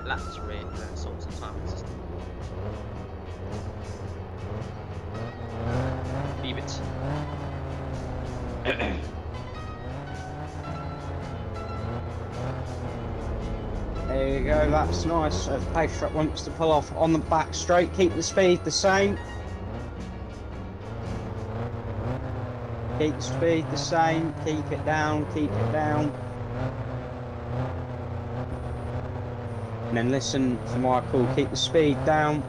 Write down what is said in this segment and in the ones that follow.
laps rear sorts of timing system. Leave it. There you go, that's nice. So if pace truck wants to pull off on the back straight, keep the speed the same. Keep the speed the same, keep it down, keep it down. And then listen for Michael, keep the speed down.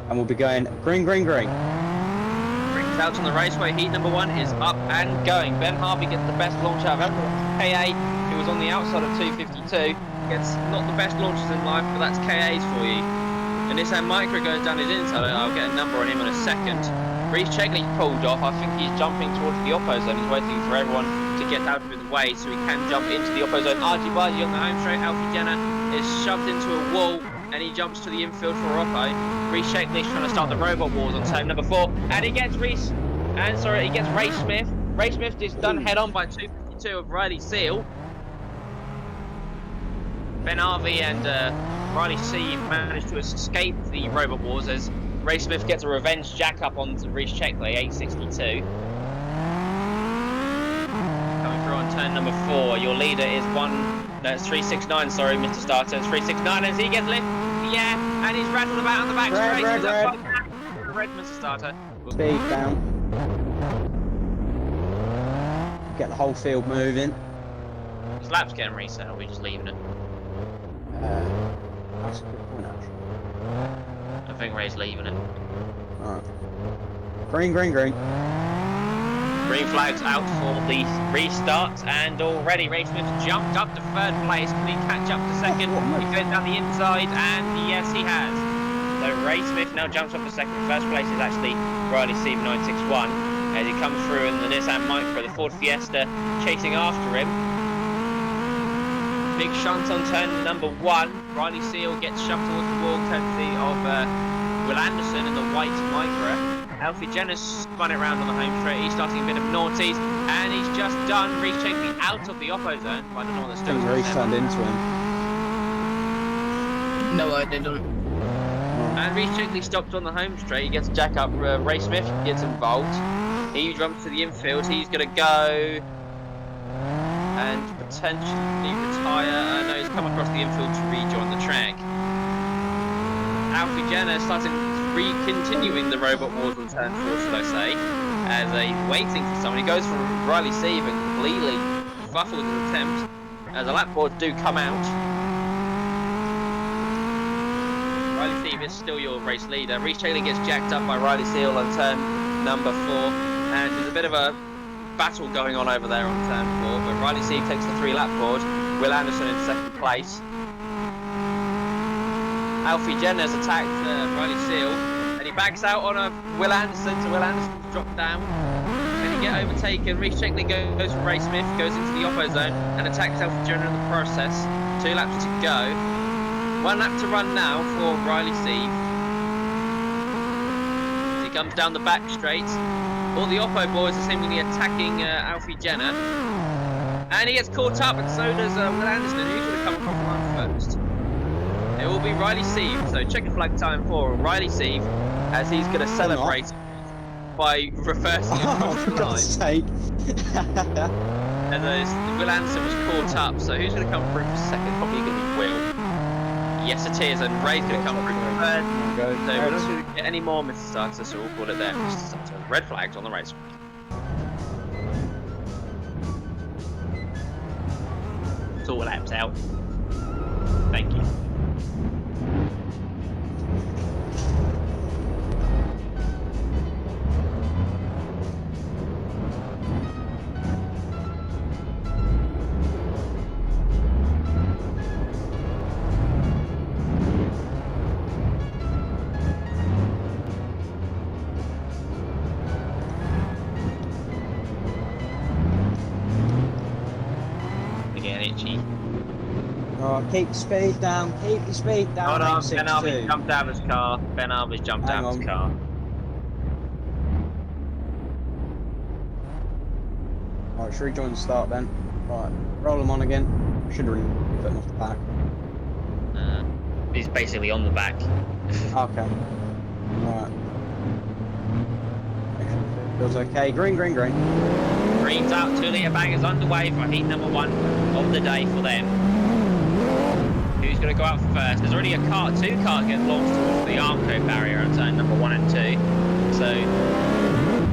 And we'll be going green, green, green. Brings out on the raceway, heat number 1 is up and going. Ben Harvey gets the best launch out of everyone. KA, who was on the outside of 252, gets not the best launches in life, but that's KA's for you. And this Micro goes down his inside, I'll get a number on him in a second. Reece Chegley pulled off. I think he's jumping towards the oppo zone. He's waiting for everyone to get out of the way so he can jump into the oppo zone. Argy Bargy on the home straight. Alfie Jenner is shoved into a wall and he jumps to the infield for oppo. Reece Chegley's trying to start the robot wars on turn number 4, and he gets Ray Smith. Ray Smith is done head on by 252 of Riley Seal. Ben Harvey and Riley C managed to escape the robot wars as Ray Smith gets a revenge jack up on Reece Chegley, 862. Coming through on turn number 4, your leader is 369, sorry, Mr. Starter. It's 369 as he gets lift. Yeah, and he's rattled about on the back straight. Red, Mr. Starter. Speed down. Get the whole field moving. His lap's getting reset, or are we just leaving it? That's a good point, actually. I think Ray's leaving it. Alright. Green, green, green. Green flag's out for the restart, and already Ray Smith jumped up to 3rd place. Can he catch up to 2nd? He goes down the inside, and yes, he has. So Ray Smith now jumps up to 2nd. 1st place is actually Riley Steve 961 as he comes through in the Nissan Micro, the Ford Fiesta chasing after him. Big shunt on turn number 1. Riley Seal gets shoved towards the wall courtesy of Will Anderson in the white Micro. Alfie Jenner spun it round on the home straight. He's starting a bit of naughties, and he's just done Reece Chegley out of the oppo zone. I don't know what that's doing. Reece turned into him. No, I didn't. And Reece Chegley stopped on the home straight. He gets a jack up. Ray Smith gets involved. He jumps to the infield. He's going to go and potentially retire. No, he's come across the infield to rejoin the track. Alfie Jenner starting continuing the robot wars on turn 4, should I say, as he's waiting for someone. He goes for Riley Steve and completely fuffles his attempt as the lap boards do come out. Riley Steve is still your race leader. Reece Chegley gets jacked up by Riley Seal on turn number 4, and there's a bit of a battle going on over there on turn 4, but Riley Steve takes the 3 lap board. Will Anderson in 2nd place. Alfie Jenner's attacked Riley Seal, and he backs out on Will Anderson, so Will Anderson's dropped down. And he get overtaken. Reece Chegley goes for Ray Smith, goes into the oppo zone, and attacks Alfie Jenner in the process. 2 laps to go. 1 lap to run now for Riley Steve. He comes down the back straight. All the oppo boys are seemingly attacking Alfie Jenner. And he gets caught up, and so does Will Anderson, who's going to come across the line first. It will be Riley Steve, so checker flag time for Riley Steve as he's going to celebrate by reversing across the line. Sake. And Will Anderson was caught up, so who's going to come through for 2nd? Probably going to be Will. Yes, it is, and Ray's going to come through for 3rd. So we're not going to get any more Mr. Starter, so we'll call it there, Mr. Starter. Red flags on the race. It's all laps out. Thank you. Oh, keep the speed down, keep the speed down. Hold on, Ben Harvey's jumped out of his car. Ben Harvey's jumped out of his car. Alright, should we join the start then? Right, roll them on again. Should have really put off the back. He's basically on the back. Okay. Right. Feels okay. Green, green, green. Green's out, 2 litre bangers underway for heat number 1 of the day for them. Who's going to go out first? There's already 2 cars getting launched towards the Armco barrier on turn number 1 and 2. So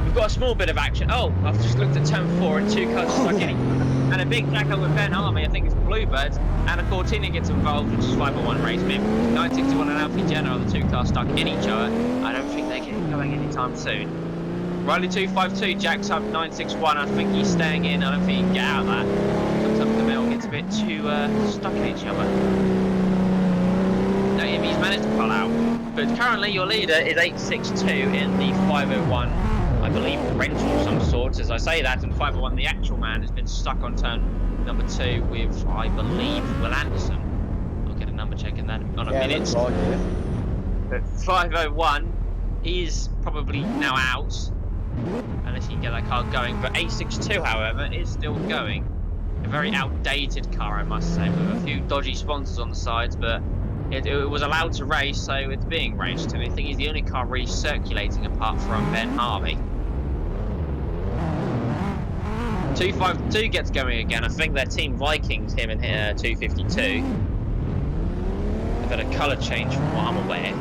we've got a small bit of action. Oh, I've just looked at turn 4 and 2 cars stuck in. And a big jack-up with Ben Harvey, I think it's Bluebirds, and a Cortina gets involved, which is 501 race move. 961 and Alfie Jenner are the 2 cars stuck in each other. I don't think they're getting going anytime soon. Riley 252 jacks up 961. I think he's staying in. I don't think he can get out of that. Comes up the middle, gets a bit too stuck in each other. No, he's managed to pull out. But currently your leader is 862 in the 501. I believe rental of some sort. As I say that, in 501 the actual man has been stuck on turn number 2 with, I believe, Will Anderson. I'll get a number check in that in a minute. Like it. But 501, he's probably now out. Unless he can get that car going. But 862, however, is still going. A very outdated car, I must say, with a few dodgy sponsors on the sides, but it was allowed to race, so it's being raced. And I think he's the only car recirculating apart from Ben Harvey. 252 gets going again. I think they're Team Vikings, him and 252. They've had a colour change from what I'm aware.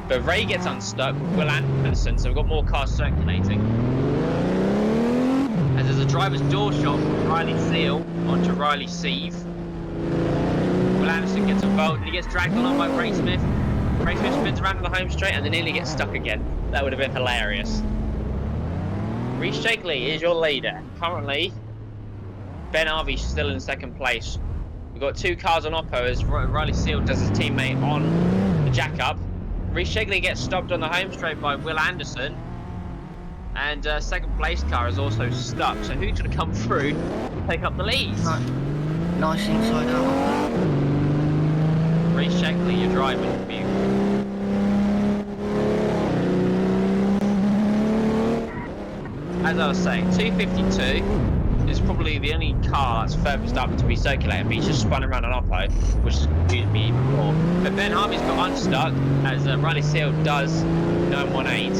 But Ray gets unstuck with Will Anderson, so we've got more cars circulating. As there's a driver's door shot from Riley Seal onto Riley Sieve. Will Anderson gets involved and he gets dragged along by Ray Smith. Ray Smith spins around on the home straight and then nearly gets stuck again. That would have been hilarious. Reece Shakley is your leader. Currently, Ben Harvey's still in 2nd place. We've got 2 cars on Oppo as Riley Seal does his teammate on the jack-up. Reece Shakley gets stopped on the home straight by Will Anderson. And 2nd place car is also stuck. So who's going to come through and take up the lead? Nice inside out. Reece Shakley, you're driving. As I was saying, 252 is probably the only car that's furthest up to be circulating, but he's just spun around an Oppo, which has confused me even more. But Ben Harvey's got unstuck, as Riley Seal does 918.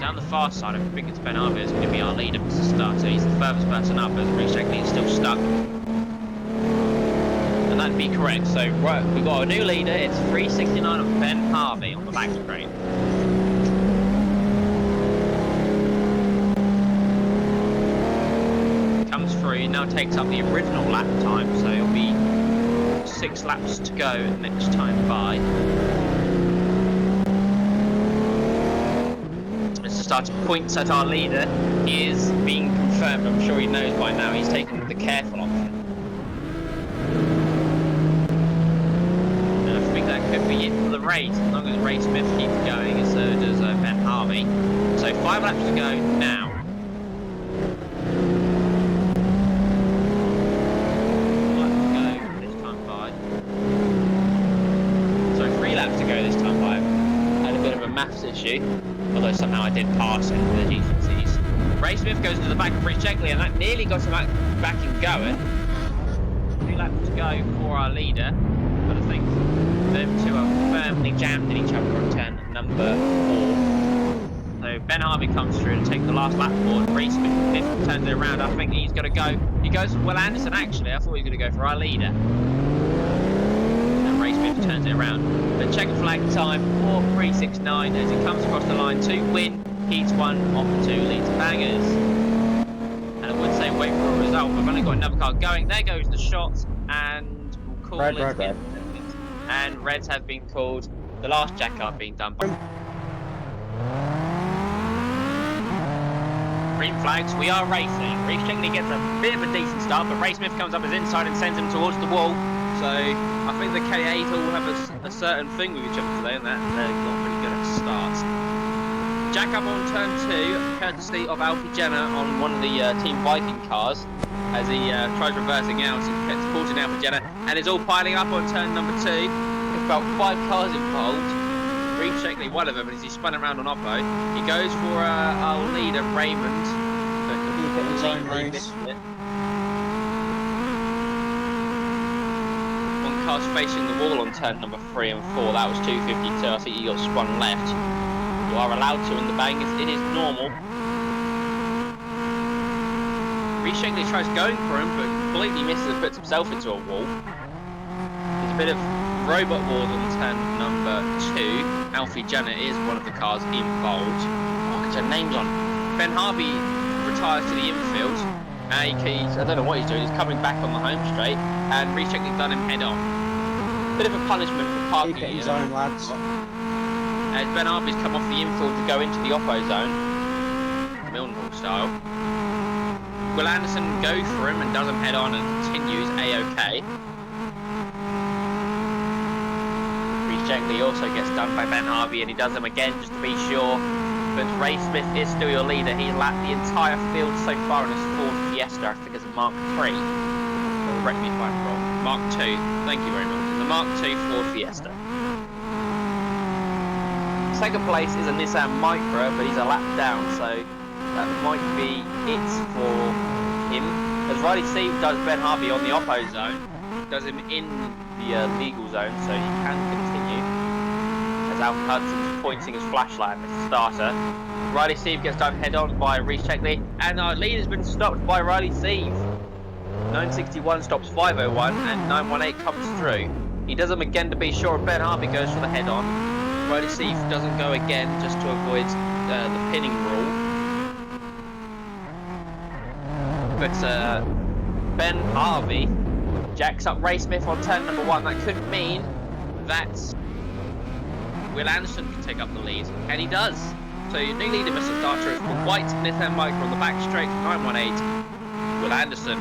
Down the far side, I think it's Ben Harvey is going to be our leader for the start, so he's the furthest person up, as Reece Shakley is still stuck. And that'd be correct, so right, we've got a new leader, it's 369 of Ben Harvey on the back straight. Through, now takes up the original lap time, so it'll be 6 laps to go next time by. As the starting points at our leader is being confirmed. I'm sure he knows by now he's taking the careful option. And I think that could be it for the race, as long as Ray Smith keeps going, and so does Ben Harvey. So 5 laps to go now. Maths issue, although somehow I did pass it for the GCCs. Ray Smith goes to the back of Reece Shakley, and that nearly got him back and going. 2 laps to go for our leader, but I think them 2 are firmly jammed in each other on turn number 4. So Ben Harvey comes through to take the last lap forward. Reece Smith turns it around. I think he's going to go. He goes for Will Anderson, actually. I thought he was going to go for our leader. Ray Smith turns it around. The checker flag time for 369 as he comes across the line to win Heat 1 of the 2 litre bangers. And I would say wait for a result. We've only got another car going. There goes the shot, and we'll call red. And reds have been called. The last jack up being done by green flags. We are racing. Reece Shakley gets a bit of a decent start, but Ray Smith comes up his inside and sends him towards the wall. So I think the K8 all have a certain thing with each other today, and that they're not really good at starts. Jack up on turn 2, courtesy of Alfie Jenner on one of the Team Viking cars, as he tries reversing out and gets caught in Alfie Jenner, and it's all piling up on turn number 2. There's about 5 cars involved. Reed Shackley, one of them, as he spun around on Oppo. He goes for our leader, Raymond. But Keep it in his own completely race. missed it. One car's facing the wall on turn number 3 and 4. That was 252. I think he got spun left. You are allowed to in the bangers. It is normal. Reed Shackley tries going for him, but completely misses and puts himself into a wall. There's a bit of robot wars on turn number 2. Alfie Janet is one of the cars involved. Oh, because her name's on. Ben Harvey retires to the infield. I don't know what he's doing. He's coming back on the home straight, and Reed Shackley done him head on. Bit of a punishment for parking. Keep it in his own, lads. As Ben Harvey's come off the infield to go into the Oppo zone, Millennial style. Will Anderson goes for him and does him head on and continues A-OK. Reed Shackley also gets done by Ben Harvey and he does him again just to be sure. But Ray Smith is still your leader. He's lapped the entire field so far in his Ford Fiesta. I think it's a Mark 3. Correct me if I'm wrong. Mark 2. Thank you very much. The Mark 2 Ford Fiesta. Second place is a Nissan Micra, but he's a lap down, so that might be it for him. As Riley Steve does Ben Harvey on the Oppo zone, does him in the legal zone, so he can continue. As Alfie Hudson's pointing his flashlight at Mr. Starter. Riley Steve gets done head on by Reed Shackley, and our lead has been stopped by Riley Steve. 961 stops 501, and 918 comes through. He does him again to be sure, Ben Harvey goes for the head on. Riley Steve doesn't go again just to avoid the pinning rule. But Ben Harvey jacks up Ray Smith on turn number 1. That could mean that Will Anderson can take up the lead, and he does. So your new leader, Mr. Starter, is the white Nissan Micra on the back straight, 918, Will Anderson.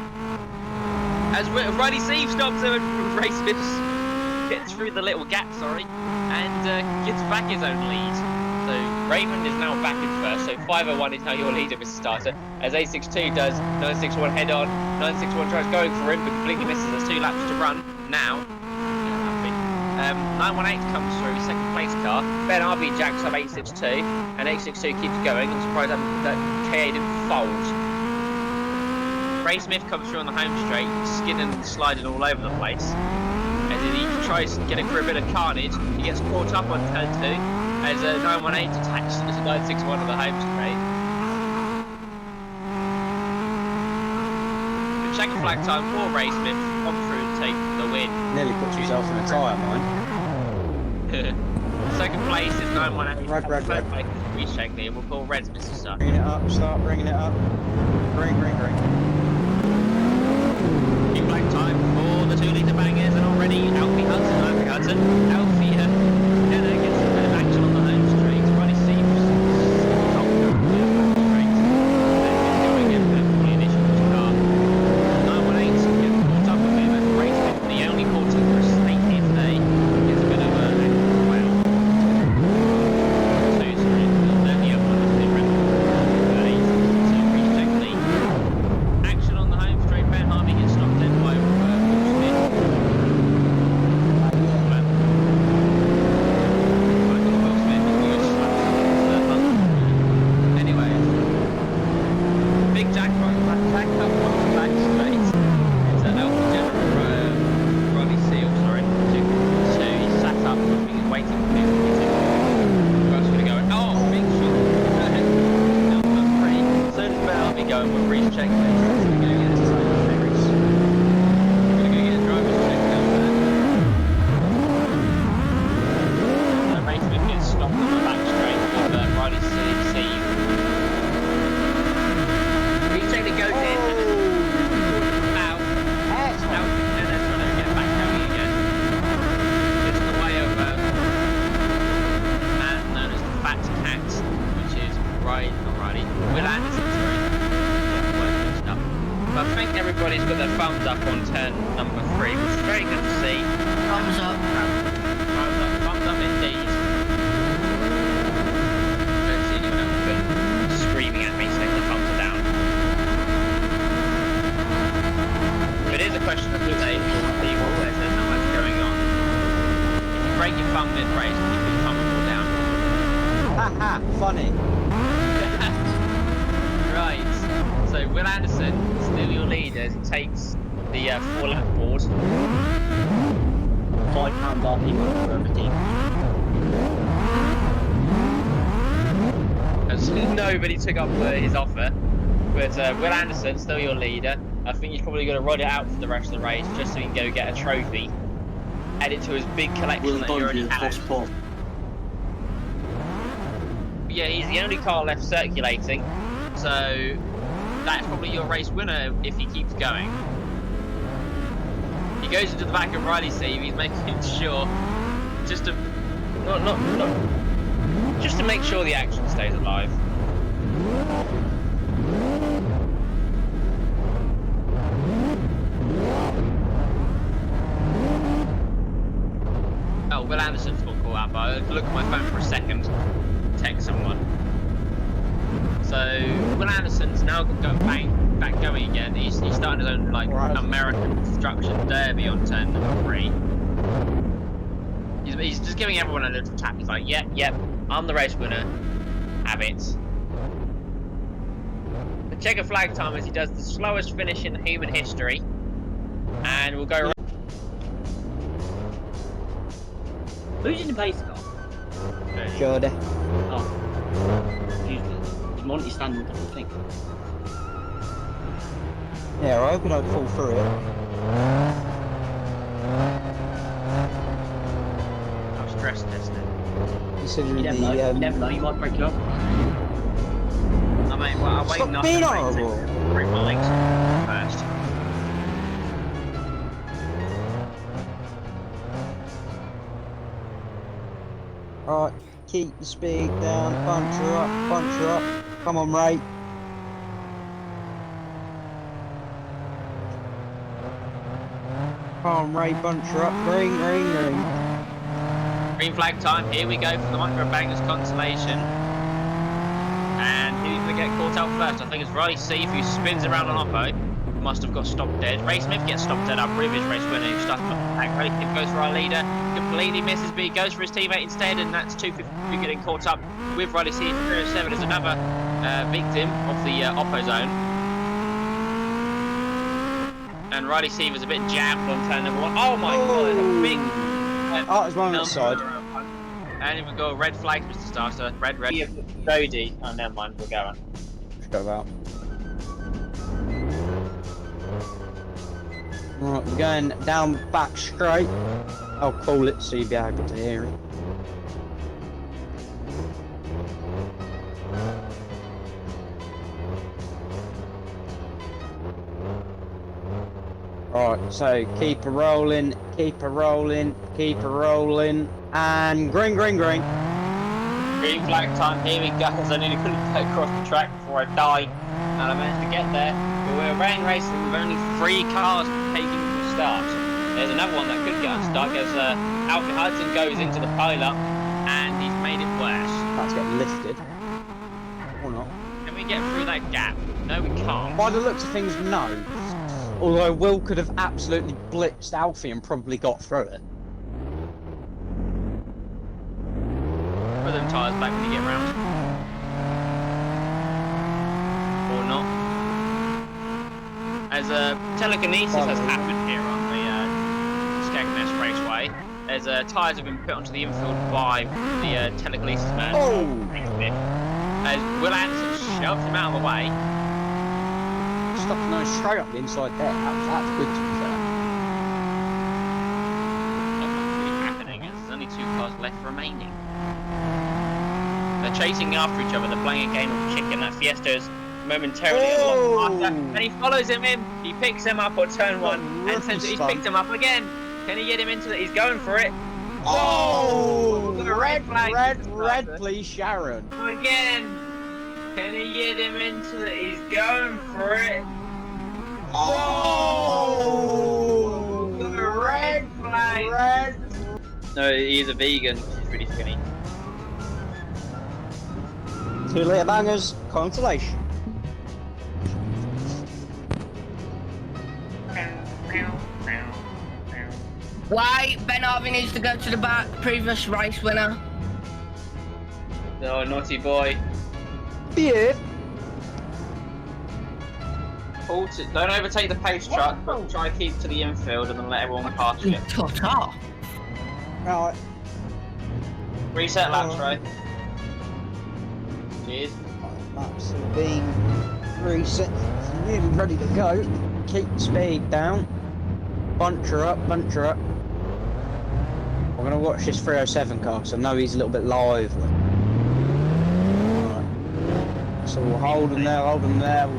As Riley Steve stops him, and Ray Smith gets through the little gap, and gets back his own lead. So Raymond is now back in first, so 501 is now your leader, Mr. Starter, as A62 does 961 head on. 961 tries going for him, but completely misses. There's 2 laps to run now. 918 comes through, second place car. Ben Harvey jacks up 862, and 862 keeps going. I'm surprised that KA didn't fold. Ray Smith comes through on the home straight, skidding and sliding all over the place. As he tries getting for a bit of carnage, he gets caught up on turn 2 as 918 attacks to 961 on the home straight. The checker flag time for Ray Smith come through and take the win. Nearly puts himself in a tyre, mine. Second place is 918. Red. Third place is Reed Shackley, and we'll call Reds Mr. Starter. Bringing it up, start bringing it up. Green. Green flag time for the 2 litre bangers, and already Alfie Hudson. Gets a bit of action on the home straight. Riley Steve going in for the initial car. 918 gets caught up with him, and Ray Smith, the only quarter for a snake here today, gets a bit of a well. So the other one is the red. So Reed Shackley. Action on the home straight. Ben Harvey gets stopped in by Will Smith. Anyway, big jack up on the back straight. It's Alfie General, Ronnie Seal, sorry. So he's sat up, he's waiting for him. Where else are we going? Oh, big shot. Number 3. So does Ben Harvey going with Reed Shackley. He's going to get his driver's check. We're going to go get a driver's check down there. So Ray Smith gets stopped on the back straight with Riley Steve. Reed Shackley goes in. Out. And then trying to get back going again. Just the way of a man known as the Fat Cat, which is Will Anderson, sorry. But I think everybody's got their thumbs up on turn number 3, which is very good to see. Thumbs up. Thumbs up indeed. Don't see anyone else screaming at me saying the thumbs are down. It is a question of the day for people that don't know what's going on. If you break your thumb mid-race, keep your thumb all down. Ha! Funny. Right. So Will Anderson, still your leader, takes the 4-lap board. £5 RP for everything. As nobody took up his offer. But Will Anderson, still your leader. I think he's probably going to ride it out for the rest of the race just so he can go get a trophy. Add it to his big collection Will that he already Dundee has. plus Paul. Yeah, he's the only car left circulating. So that's probably your race winner if he keeps going. He goes into the back of Riley Steve. He's making sure just to just to make sure the action stays alive. Oh, Will Anderson's got caught out, but I looked at my phone for a second. Text someone. So Will Anderson's now back going again. He's starting his own like American construction derby on turn number 3. He's just giving everyone a little tap. He's like, yep, I'm the race winner. Have it. The checker flag time as he does the slowest finish in human history, and we'll go. Who's in the pace car? Jordy. Oh. Is Monty standing up, I think? Yeah, I hope I don't fall through it. I'm stress testing. Considering You never know, you never know, you might break your arm. I mean, well, I'm waiting Stop being horrible. break my legs first. Right, keep the speed down, punch her up, punch her up. Come on, Ray. Come on, Ray, punch her up. Green, green, green. Green flag time. Here we go for the Micro Bangers consolation. And who's going to get caught out first? I think it's Riley Steve who spins around on Oppo. Must have got stopped dead. Ray Smith gets stopped dead. Our previous race winner who started off the pack. Riley Smith goes for our leader. Completely misses, but he goes for his teammate instead, and that's 252 getting caught up with Riley Steve. 307 is another victim of the Oppo zone. And Riley Steve is a bit jammed on turn number 1. Oh my god, there's a big. Oh, there's one on the side. And we've got red flags, Mr. Starster. Red. Jody. Oh, never mind, we're going. Let's go about. Right, we're going down back straight. I'll call it so you'll be able to hear it. Right, so keep her rolling, keep her rolling, keep her rolling, and green, green, green. Green flag time, here we go, as I nearly couldn't get across the track before I died, and I managed to get there. But we're rain racing with only 3 cars taking the start. There's another one that could get unstuck as Alfie Hudson goes into the pileup, and he's made it worse. That's getting lifted. Or not. Can we get through that gap? No, we can't. By the looks of things, no. Although Will could have absolutely blitzed Alfie and probably got through it. Put them tyres back when you get round. Or not. As telekinesis has happened here on the Skegness Raceway, as tyres have been put onto the infield by the telekinesis man. Oh! As Will Anderson shoves him out of the way. Stuff going straight up the inside there. That's good to be fair. Not much really happening as there's only 2 cars left remaining. They're chasing after each other. They're playing a game of chicken. That Fiesta is momentarily a lot faster, and he follows him in. He picks him up on turn 1, and since he's picked him up again, can he get him into it? He's going for it. Oh! Red flag. Red, please, Sharon. Again. Can he get him into it? He's going for it. Oh! The red flag. Red. No, he's a vegan. He's really skinny. 2-litre bangers, consolation. Why? Ben Harvey needs to go to the back. Previous race winner. Oh, naughty boy. Yeah. Don't overtake the pace truck, but try to keep to the infield and then let everyone pass you. Ta-ta. Right. Reset laps, right? Cheers. Laps have been reset. Nearly ready to go. Keep the speed down. Bunch her up, bunch her up. I'm going to watch this 307 car because I know he's a little bit lively. Right. So we'll hold him there, hold him there.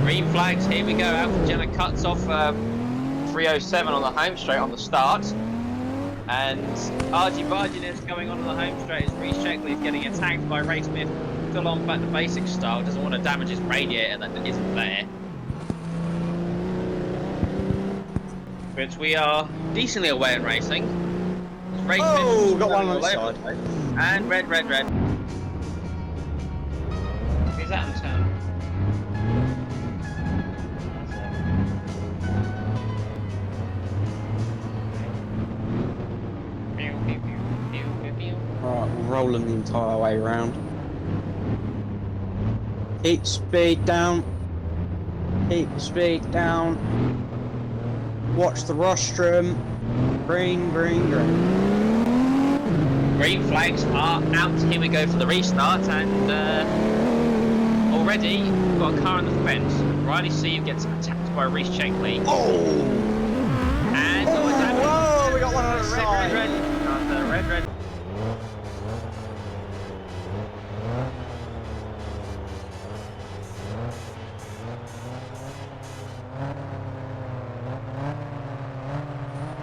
Green flags, here we go. Alpha Jenna cuts off 307 on the home straight on the start. And argy barginess going on the home straight as Reece Checkley's getting attacked by Ray Smith. Full on back to basic style, doesn't want to damage his radiator that isn't there. But we are decently away in racing. Ray Oh, Smith got one on the all side. over the place. And red. Who's that on turn? Right, we'll roll them the entire way around. Keep speed down. Keep the speed down. Watch the rostrum. Green. Green flags are out. Here we go for the restart, and already we've got a car on the fence. Riley Steve gets attacked by Reece Checkley. Oh! And Whoa, we got one on the side. Red.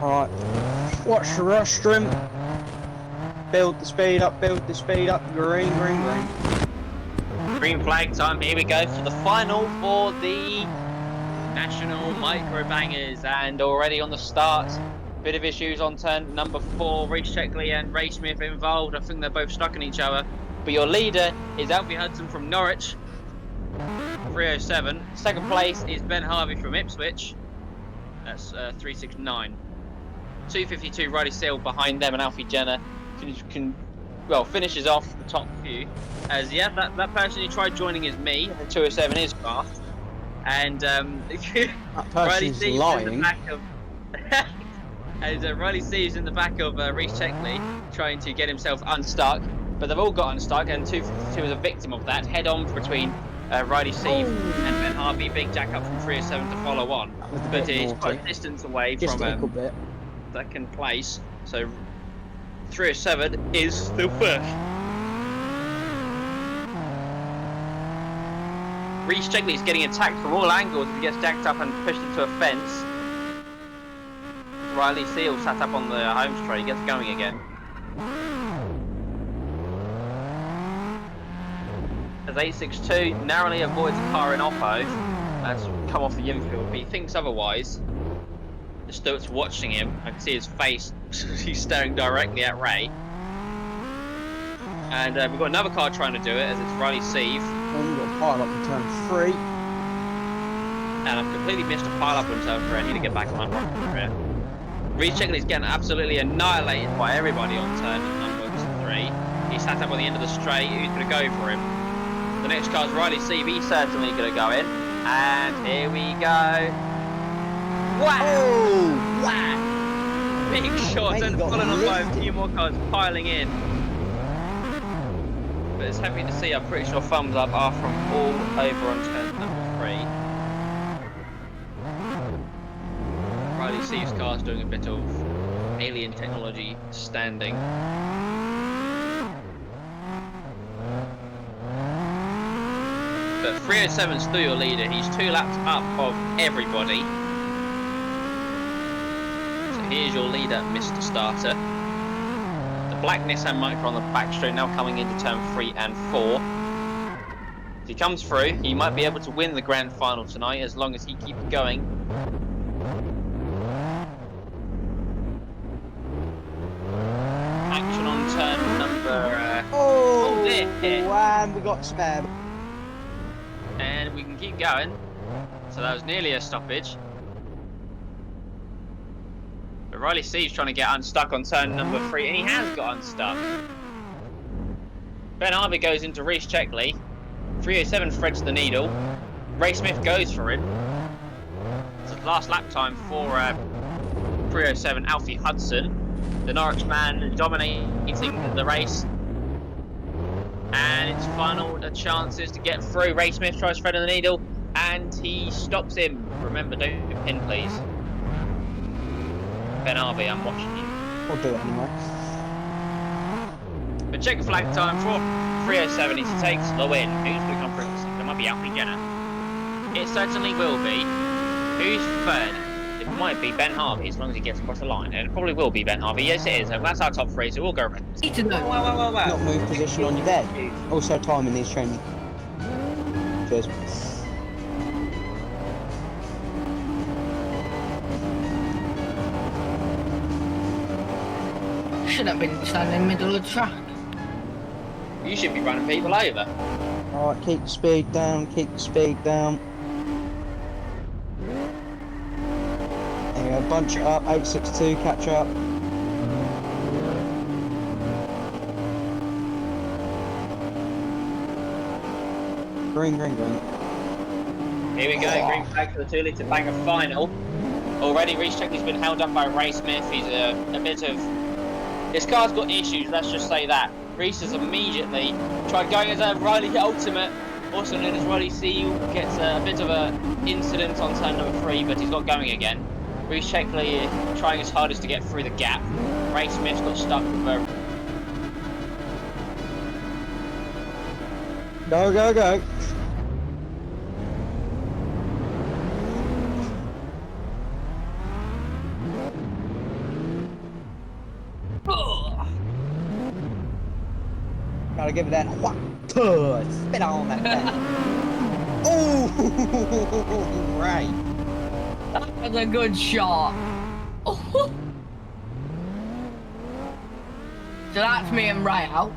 Alright, watch the rostrum. Build the speed up, green. Green flag time, here we go for the final for the National Micro Bangers, and already on the start, bit of issues on turn number 4, Reece Checkley and Ray Smith involved. I think they're both stuck in each other, but your leader is Alfie Hudson from Norwich, 307. Second place is Ben Harvey from Ipswich, that's 369. 252 Riley Seal behind them, and Alfie Jenner finishes off the top few. As that person who tried joining is me. The 207 is fast, and That Riley person's Steve's lying. in the back of as Riley Steve's in the back of Reece Checkley trying to get himself unstuck, but they've all got unstuck, and 252 is a victim of that. Head on between Riley Steve and Ben Harvey. Big jack up from 307 to follow on, but it's quite a distance away Just from a little bit. second place, so 307 is still first. Reece Checkley is getting attacked from all angles as he gets jacked up and pushed into a fence. Riley Seal sat up on the home straight, he gets going again. As 862 narrowly avoids a car in Oppo, that's come off the infield, but he thinks otherwise. The Stewart's watching him. I can see his face. He's staring directly at Ray. And we've got another car trying to do it, as it's Riley Seeve. And we've got a pile up in turn 3. And I've completely missed a pile up on turn 3. I need to get back on my rocket for it. Reece Checkley's getting absolutely annihilated by everybody on turn number 3. He sat up on the end of the straight. Who's going to go for him? The next car's Riley Seeve. He's certainly going to go in. And here we go. Wow! Oh! Wow! Big shots and followed on by a few more cars piling in. But it's happy to see, I'm pretty sure thumbs up are from all over on turn number 3. Riley Seeve's car's doing a bit of alien technology standing. But 307's still your leader, he's 2 laps up of everybody. Here's your leader, Mr. Starter. The black Nissan Micra on the back straight now coming into turn 3 and 4. If he comes through, he might be able to win the grand final tonight as long as he keeps going. Action on turn number... Oh! dear. And we got spam. And we can keep going. So that was nearly a stoppage. But Riley C's trying to get unstuck on turn number 3, and he has got unstuck. Ben Harvey goes into Reece Checkley. 307 threads the needle. Ray Smith goes for him. It's the last lap time for 307 Alfie Hudson. The Norwich man dominating the race. And its final chances to get through. Ray Smith tries threading the needle, and he stops him. Remember, don't pin, please. Ben Harvey, I'm watching you. I'll do it anyway. But check the flag time for 307. He takes the win. Who's going to come through? It might be Alfie Jenner. It certainly will be. Who's third? It might be Ben Harvey as long as he gets across the line. And it probably will be Ben Harvey. Yes, it is. And that's our top 3, so we'll go around. Need to know. Wow. Not move position on your bed. Also timing these changes. Cheers. Should have been standing in the middle of the track. You should be running people over. Alright, keep the speed down, keep the speed down. There you go, bunch it up, 862, catch up. Green. Here we go, green flag for the 2 litre banger final. Already Reece Checkley's been held up by Ray Smith. He's a bit of... His car's got issues, let's just say that. Reece has immediately tried going as a Riley Ultimate, also known as Riley C, gets a bit of an incident on turn number 3, but he's got going again. Reece Checkley trying his hardest to get through the gap. Ray Smith's got stuck with a... Go. Gotta give it that spit on that thing. Oh, right. That was a good shot. Oh. So that's me and Ray out.